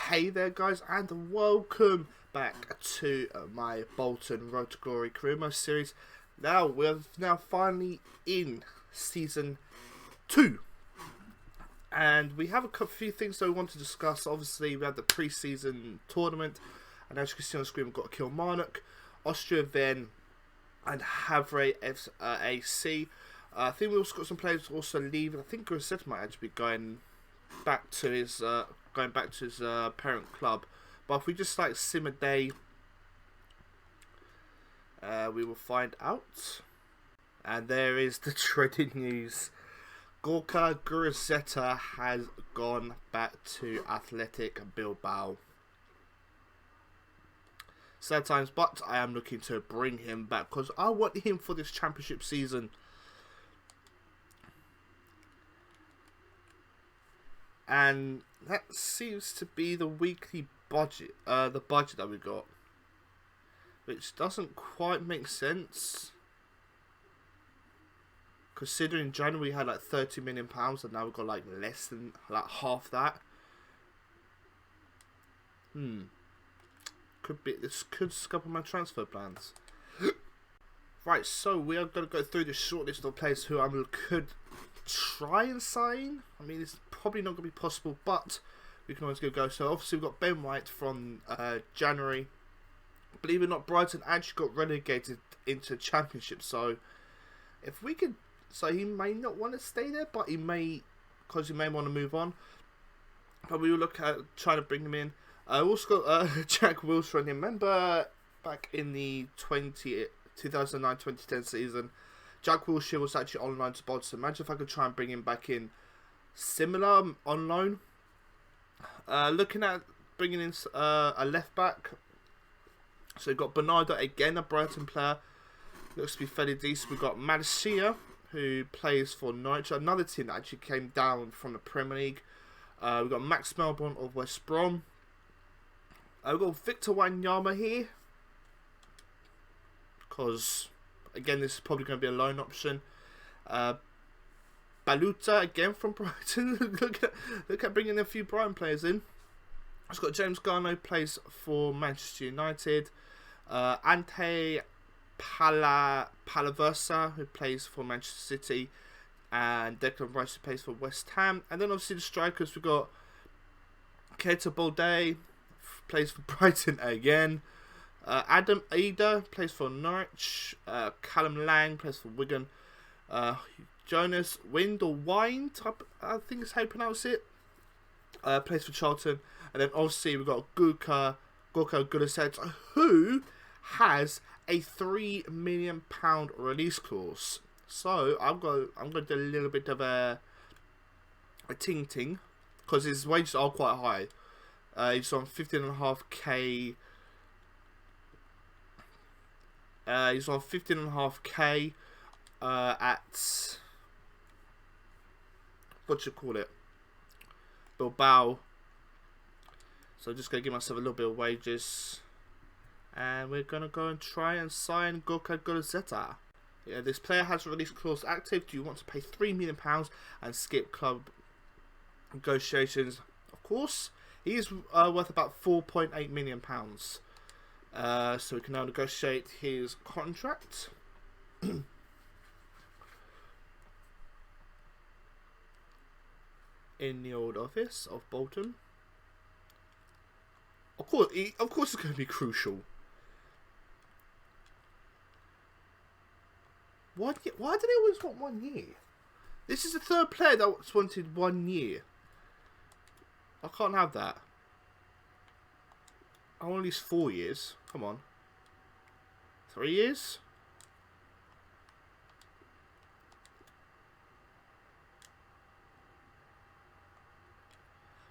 Hey there guys, and welcome back to my Bolton Road to Glory career mode series. Now we're finally in season 2, and we have a few things that we want to discuss. Obviously we had the pre-season tournament, and as you can see on the screen we've got Kilmarnock, Austria Vienna and Havre AC. I think we also got some players also leaving. I think Wilshere might actually be going back to his parent club, but if we just like sim a day, we will find out. And there is the dreaded news: Gorka Gurazeta has gone back to Athletic Bilbao. Sad times, but I am looking to bring him back because I want him for this championship season. And that seems to be the weekly budget, the budget that we got, which doesn't quite make sense, considering in January we had like £30 million, and now we've got like less than like half that. This could scupper my transfer plans. Right, so we are going to go through the short list of players who I could try and sign. I mean, it's probably not going to be possible, but we can always go. So obviously we've got Ben White from January. Believe it or not, Brighton actually got relegated into Championship, so if we could, so he may not want to stay there, but he may, because he may want to move on. But we will look at trying to bring him in. I also got Jack Wilshere on him. Remember back in the 2009-2010 season, Jack Wilshere was actually on loan to Bolton. Imagine if I could try and bring him back in similar on loan. Looking at bringing in a left back. So we've got Bernardo again, a Brighton player. Looks to be fairly decent. We've got Madisia, who plays for Norwich, another team that actually came down from the Premier League. We've got Max Melbourne of West Brom. We've got Victor Wanyama here, because again, this is probably going to be a loan option. Baluta again from Brighton. look at bringing a few Brighton players in. It's got James Garner, plays for Manchester United. Ante Palaversa, who plays for Manchester City, and Declan Rice, who plays for West Ham. And then obviously the strikers, we've got Keita Balde, plays for Brighton again. Adam Eder plays for Norwich. Callum Lang plays for Wigan. Jonas Wind or Wind, I think is how you pronounce it, plays for Charlton. And then obviously we've got Gorka Gurazeta, who has a £3 million release clause. So I'm going to do a little bit of a ting, because his wages are quite high. He's on 15.5k. He's on 15.5k at, what you call it, Bilbao. So I'm just going to give myself a little bit of wages, and we're going to go and try and sign Gorka Gurazeta. Yeah, this player has a release clause active. Do you want to pay £3 million and skip club negotiations? Of course. He is worth about £4.8 million. So we can now negotiate his contract. In the old office of Bolton. Of course it's going to be crucial. Why do they always want 1 year? This is the third player that's wanted 1 year. I can't have that. I want at least 4 years. Come on. 3 years?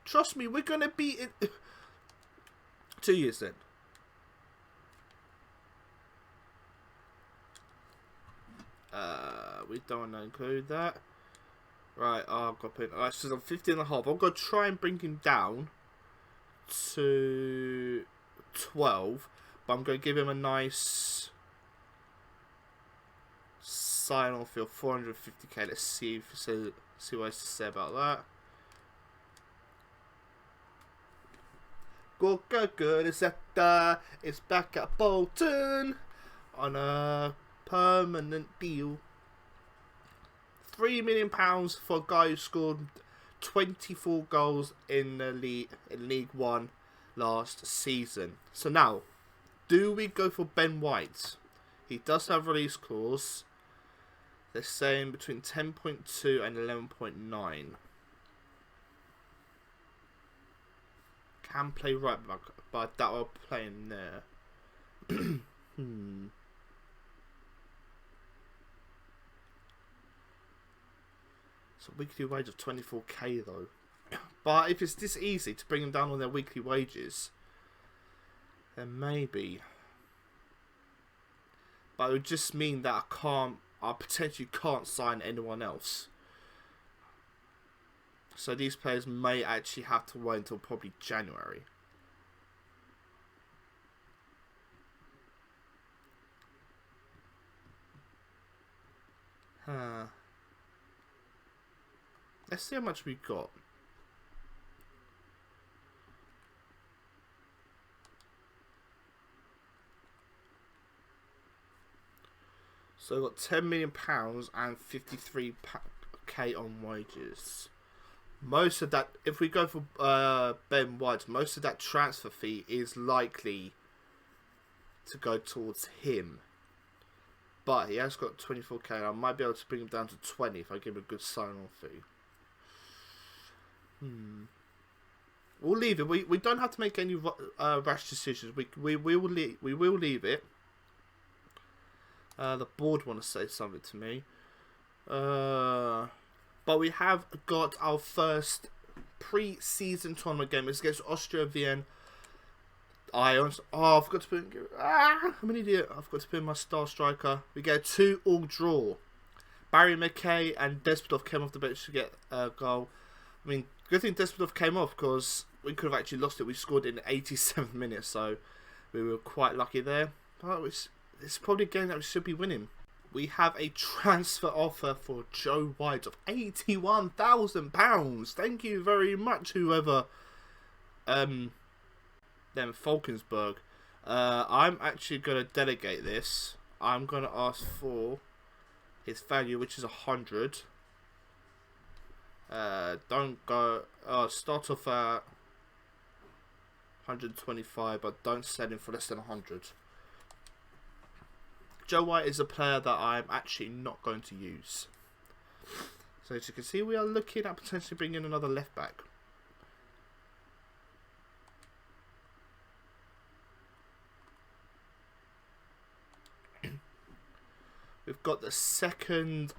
Trust me, we're going to be in 2 years then. We don't want to include that. Right, I've got to put. Alright, so I'm 15.5. I'm going to try and bring him down to 12, but I'm going to give him a nice sign-on fee of 450k. Let's see what he has to say about that. Good is back at Bolton on a permanent deal. £3 million for a guy who scored 24 goals in the League One last season. So now, do we go for Ben White? He does have a release clause. They're saying between 10.2 and 11.9. Can play right back, but I doubt I'll play him there. So weekly wage of 24k though. But if it's this easy to bring them down on their weekly wages, then maybe. But it would just mean that I potentially can't sign anyone else. So these players may actually have to wait until probably January. Let's see how much we got. So I got £10 million and 53k on wages. Most of that, if we go for Ben White, most of that transfer fee is likely to go towards him. But he has got 24k. I might be able to bring him down to 20 if I give him a good sign-on fee. We'll leave it. We don't have to make any rash decisions. We will leave it. The board want to say something to me. But we have got our first pre-season tournament game. It's against Austria Vienna. I forgot to put in... I'm an idiot. I forgot to put in my star striker. We get a 2-2 draw. Barry McKay and Despotov came off the bench to get a goal. I mean, good thing Despotov came off because we could have actually lost it. We scored in the 87th minute, so we were quite lucky there. But it's probably a game that we should be winning. We have a transfer offer for Joe White of £81,000. Thank you very much, whoever. Then Falkensberg. I'm actually going to delegate this. I'm going to ask for his value, which is 100. Don't go. Start off at 125, but don't sell him for less than 100. Joe White is a player that I'm actually not going to use. So as you can see, we are looking at potentially bringing in another left back. We've got the second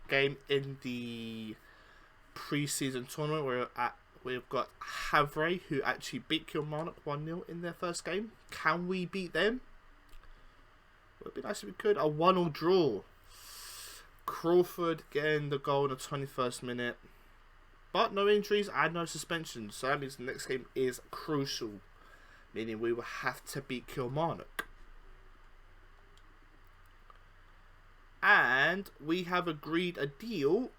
game in the pre-season tournament. We've got Havre, who actually beat Kilmarnock 1-0 in their first game. Can we beat them? It would be nice if we could. A 1-1 draw. Crawford getting the goal in the 21st minute. But no injuries and no suspensions. So that means the next game is crucial. Meaning we will have to beat Kilmarnock. And we have agreed a deal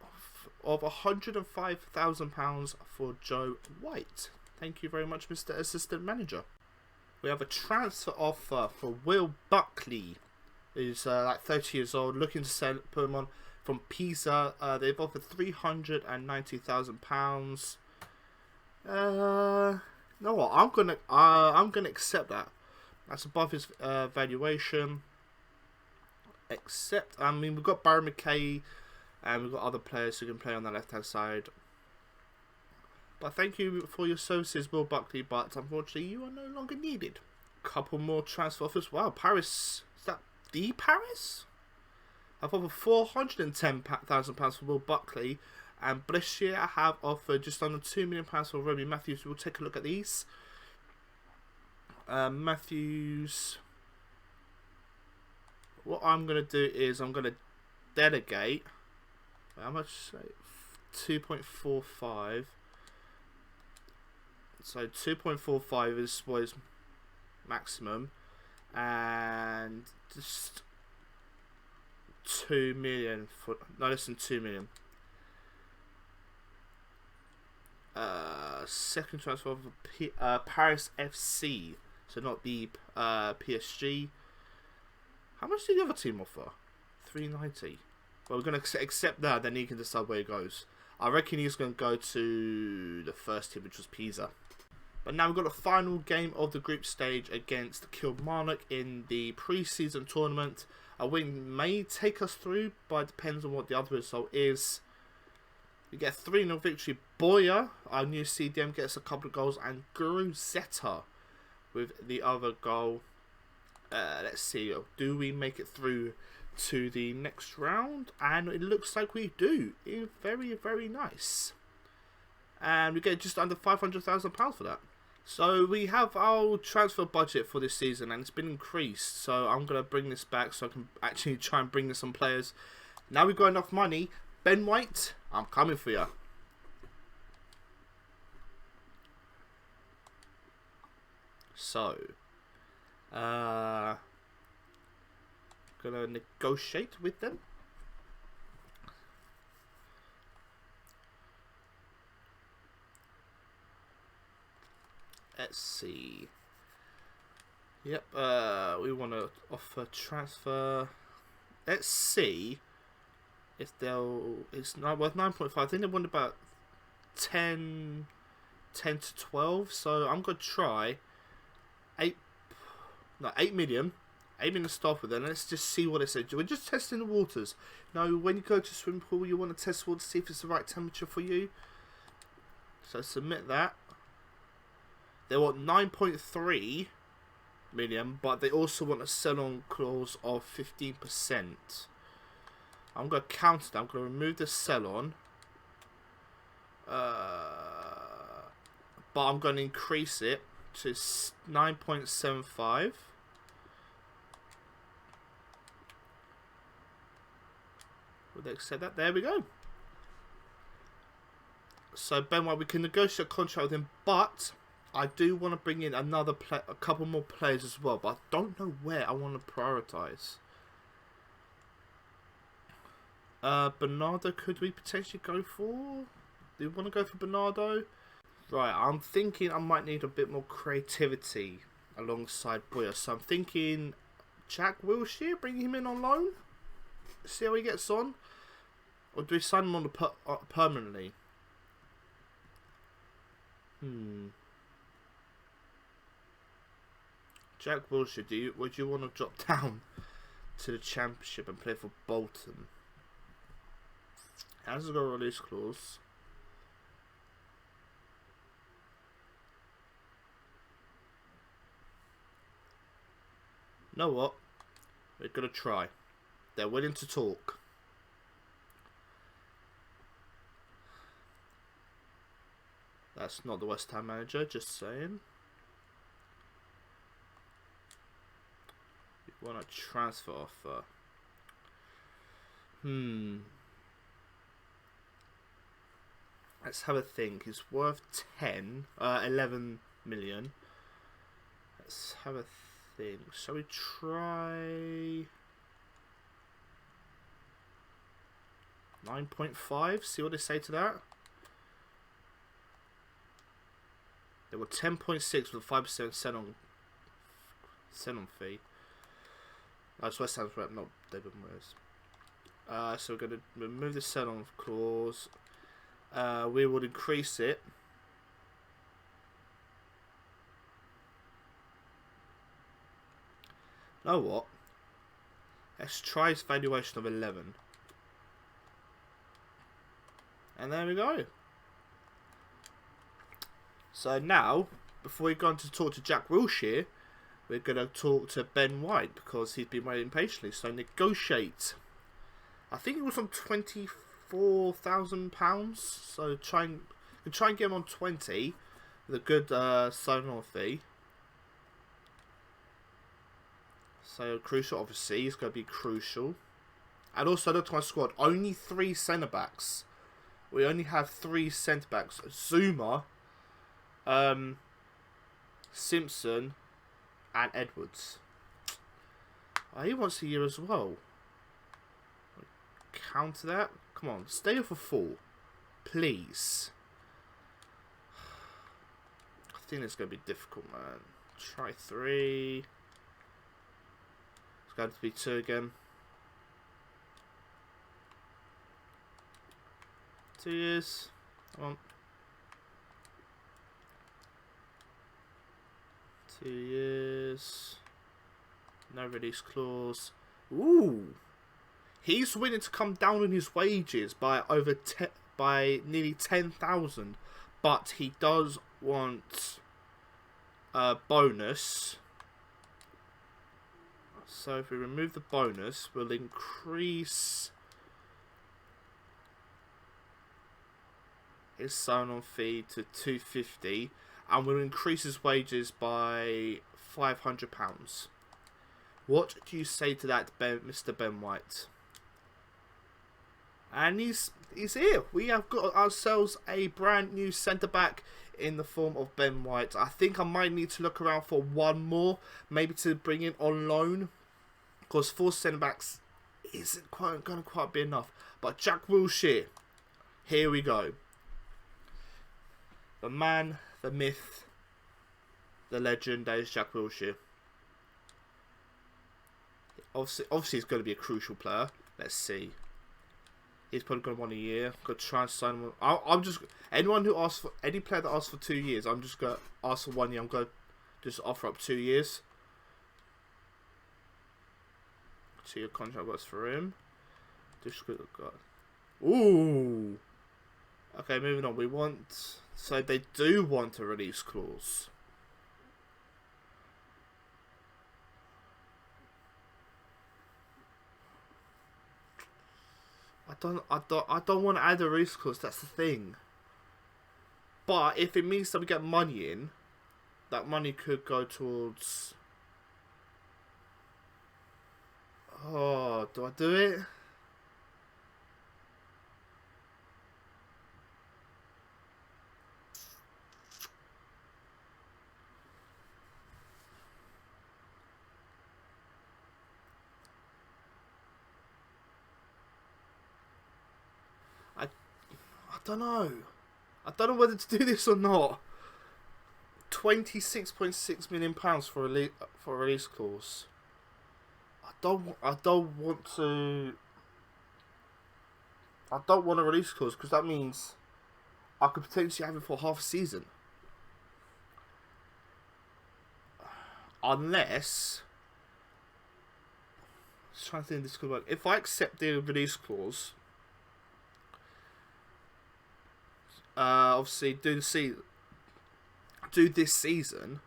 of £105,000 for Joe White. Thank you very much, Mr. Assistant Manager. We have a transfer offer for Will Buckley. He's like 30 years old, looking to put him on from Pisa. They've offered £390,000. You know what? I'm gonna accept that. That's above his valuation. Except, I mean, we've got Barry McKay and we've got other players who can play on the left-hand side. But thank you for your services, Will Buckley, but unfortunately you are no longer needed. Couple more transfer offers. Wow, Paris. Is that the Paris? I've offered £410,000 for Will Buckley, and Wilshere have offered just under £2 million for Robbie Matthews. We'll take a look at these. Matthews... What I'm going to do is I'm going to delegate, how much, 2.45, so 2.45 is what is maximum, and just 2 million, for no less than 2 million. Second transfer of Paris FC. So not the PSG. How much did the other team offer? 390. Well, we're going to accept that, then he can decide where he goes. I reckon he's going to go to the first team, which was Pisa. But now we've got the final game of the group stage against Kilmarnock in the pre-season tournament. A win may take us through, but it depends on what the other result is. We get a 3-0 victory. Boyer, our new CDM, gets a couple of goals, and Gruzetta with the other goal. Let's see, do we make it through to the next round? And it looks like we do. Very, very nice. And we get just under £500,000 for that. So we have our transfer budget for this season, and it's been increased. So I'm going to bring this back so I can actually try and bring in some players. Now we've got enough money. Ben White, I'm coming for you. So, gonna negotiate with them. Let's see. Yep, we want to offer transfer. Let's see if they'll. It's not worth 9.5. I think they want about 10 to 12. So I'm gonna try 8 million. 8 million to start with, and let's just see what it says. We're just testing the waters. Now, when you go to a swimming pool, you want to test water to see if it's the right temperature for you. So submit that. They want 9.3 million, but they also want a sell-on clause of 15%. I'm going to counter that. I'm going to remove the sell-on. But I'm going to increase it to 9.75. Would they accept that? There we go. So Ben White, we can negotiate a contract with him, but I do want to bring in a couple more players as well, but I don't know where I want to prioritise. Bernardo, could we potentially go for? Do you want to go for Bernardo? Right, I'm thinking I might need a bit more creativity alongside Boyer. So I'm thinking Jack Wilshere, bring him in on loan. See how he gets on. Or do we sign him on permanently? Jack Wilshere, would you want to drop down to the Championship and play for Bolton? Has got a release clause. You know what? We're going to try. They're willing to talk. That's not the West Ham manager, just saying. You want a transfer offer? Let's have a think. It's worth 11 million. Let's have a think. Shall we try 9.5? See what they say to that. They were 10.6 with a 5% sell-on fee. That's West Ham's rep, not David Moyes. So we're going to remove the sell-on clause. We would increase it. You know what? Let's try its valuation of 11. And there we go. So now, before we go on to talk to Jack Wilshere, we're going to talk to Ben White because he's been waiting patiently. So negotiate. I think it was on £24,000. So try and get him on 20 with a good sign-on fee. So crucial, obviously, it's going to be crucial. And also, look at my squad. Only 3 centre backs. We only have 3 centre backs. Zuma, Simpson, and Edwards. Oh, he wants a year as well. Counter that. Come on, stay off for 4, please. think it's going to be difficult, man. Try 3. It's going to be 2 again. 2 years. Come on. 2 years. No release clause. Ooh. He's willing to come down on his wages by by nearly 10,000, but he does want a bonus. So if we remove the bonus, we'll increase his sign-on fee to 250, and we'll increase his wages by £500. What do you say to that, Mr. Ben White? And he's here. We have got ourselves a brand new centre-back in the form of Ben White. I think I might need to look around for one more, maybe to bring in on loan, because 4 centre-backs isn't going to quite be enough. But Jack Wilshere, here we go. The man, the myth, the legend, that is Jack Wilshere. Obviously he's going to be a crucial player. Let's see. He's probably going to want a year. Got to try and sign him. I'm just, anyone who asks for, any player that asks for 2 years, I'm just going to ask for 1 year. I'm going to just offer up 2 years. 2-year contract works for him. Just got. Ooh. Okay, moving on. We want, so they do want a release clause. I don't want to add a release clause, that's the thing. But if it means that we get money in, that money could go towards... Oh, do I do it? I don't know. I don't know whether to do this or not. £26.6 million for a release clause. I don't want to. I don't want a release clause because that means I could potentially have it for half a season. Unless, just trying to think this could work. If I accept the release clause. Obviously do this season,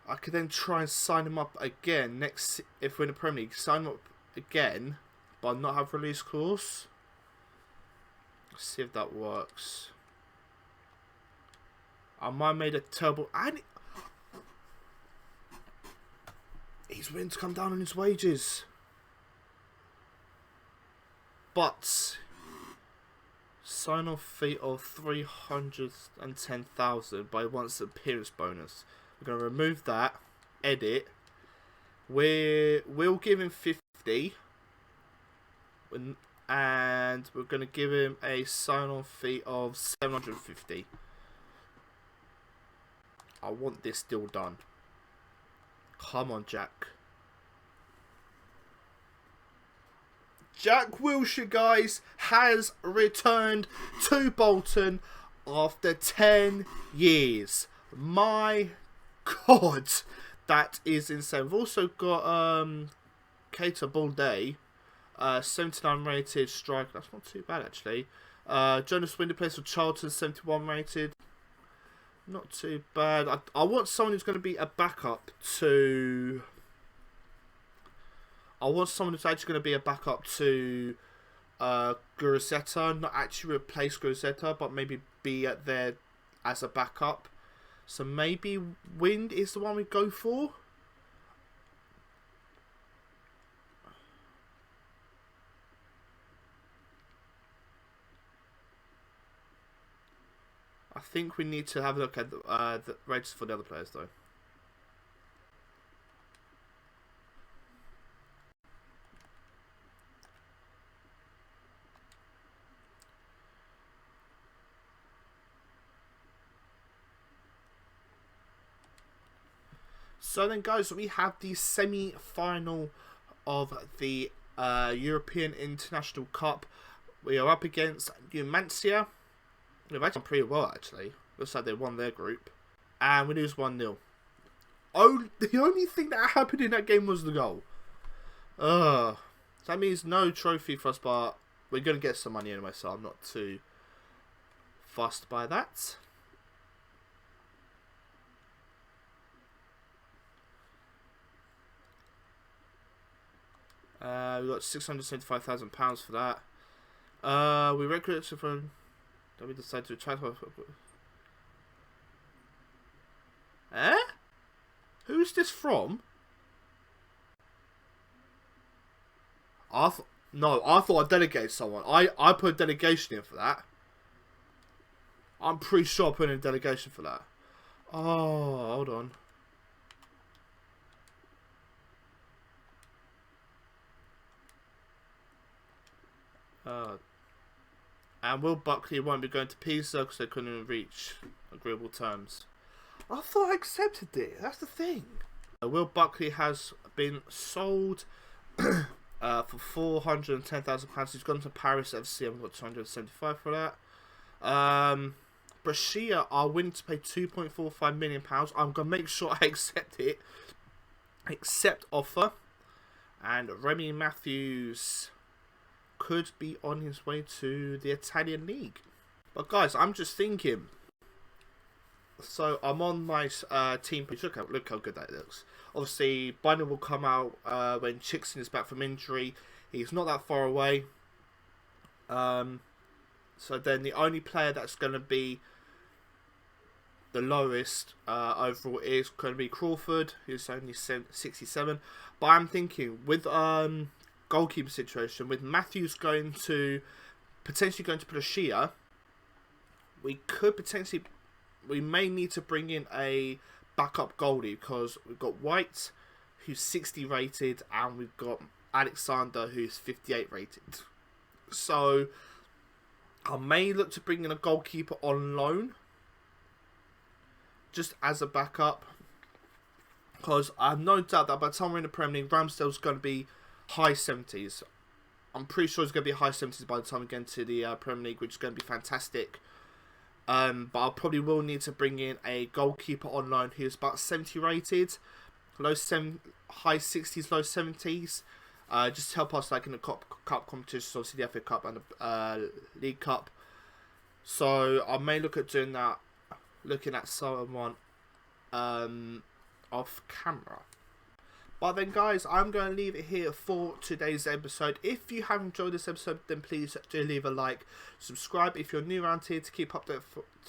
I could then try and sign him up again next, if we're in the Premier League, sign him up again but not have release clause. Let's see if that works. I might have made a terrible, and he's willing to come down on his wages, but sign-off fee of 310,000 by once appearance bonus. We're going to remove that. Edit. We'll give him 50, and we're going to give him a sign-off fee of 750. I want this deal done. Come on, Jack. Jack Wilshere, guys, has returned to Bolton after 10 years. My God, that is insane. We've also got Keita Balde, 79 rated striker. That's not too bad, actually. Jonas Winter plays for Charlton, 71 rated. Not too bad. I want someone who's going to be a backup to... I want someone who's actually going to be a backup to Guruceta. Not actually replace Guruceta, but maybe be there as a backup. So maybe Wind is the one we go for. I think we need to have a look at the rates for the other players, though. So then, guys, we have the semi-final of the European International Cup. We are up against Numancia. They've actually done pretty well, actually. Looks like they won their group. And we lose 1-0. Oh, the only thing that happened in that game was the goal. So that means no trophy for us, but we're going to get some money anyway, so I'm not too fussed by that. We got £675,000 for that. We recruited from. Then we decided to try to. Who's this from? I thought I delegated someone. I put a delegation in for that. I'm pretty sure I put in a delegation for that. Oh, hold on. And Will Buckley won't be going to Pisa because they couldn't reach agreeable terms. I thought I accepted it. That's the thing. Will Buckley has been sold for £410,000. He's gone to Paris FC. I've got 275 for that. Brescia are willing to pay £2.45 million. I'm gonna make sure I accept it. Accept offer. And Remy Matthews could be on his way to the Italian league. But guys, I'm just thinking. So I'm on my team page. Look how good that looks. Obviously, Bynum will come out when Chickson is back from injury. He's not that far away. So then the only player that's going to be the lowest overall is going to be Crawford, who's only 67. But I'm thinking with goalkeeper situation, with Matthews potentially going to Brescia, we may need to bring in a backup goalie because we've got White, who's 60 rated, and we've got Alexander, who's 58 rated. So I may look to bring in a goalkeeper on loan, just as a backup, because I have no doubt that by the time we're in the Premier League, Ramsdale's going to be high 70s. I'm pretty sure it's going to be high 70s by the time we get into the Premier League, which is going to be fantastic. But I probably will need to bring in a goalkeeper on loan who's about 70 rated, high 60s, low 70s. Just to help us like in the cup competitions, obviously the FA Cup and the League Cup. So I may look at doing that, looking at someone off camera. But then guys, I'm going to leave it here for today's episode. If you have enjoyed this episode, then please do leave a like, subscribe if you're new around here to keep up to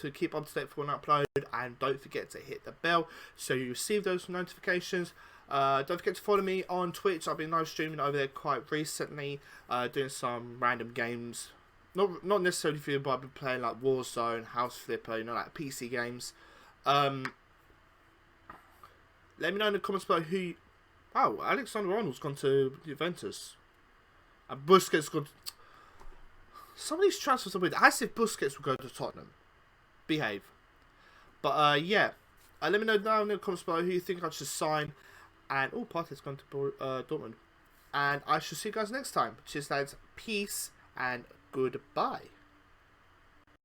date for when I upload, and don't forget to hit the bell so you receive those notifications. Don't forget to follow me on Twitch. I've been live streaming over there quite recently, doing some random games. Not necessarily FIFA, but I've been playing like Warzone, House Flipper, like PC games. Let me know in the comments below who. Oh, Alexander Arnold's gone to Juventus. And Busquets gone. Some of these transfers are weird. As if Busquets will go to Tottenham. Behave. But yeah, let me know down in the comments below who you think I should sign. And Partey's gone to Dortmund. And I shall see you guys next time. Cheers, lads. Peace and goodbye.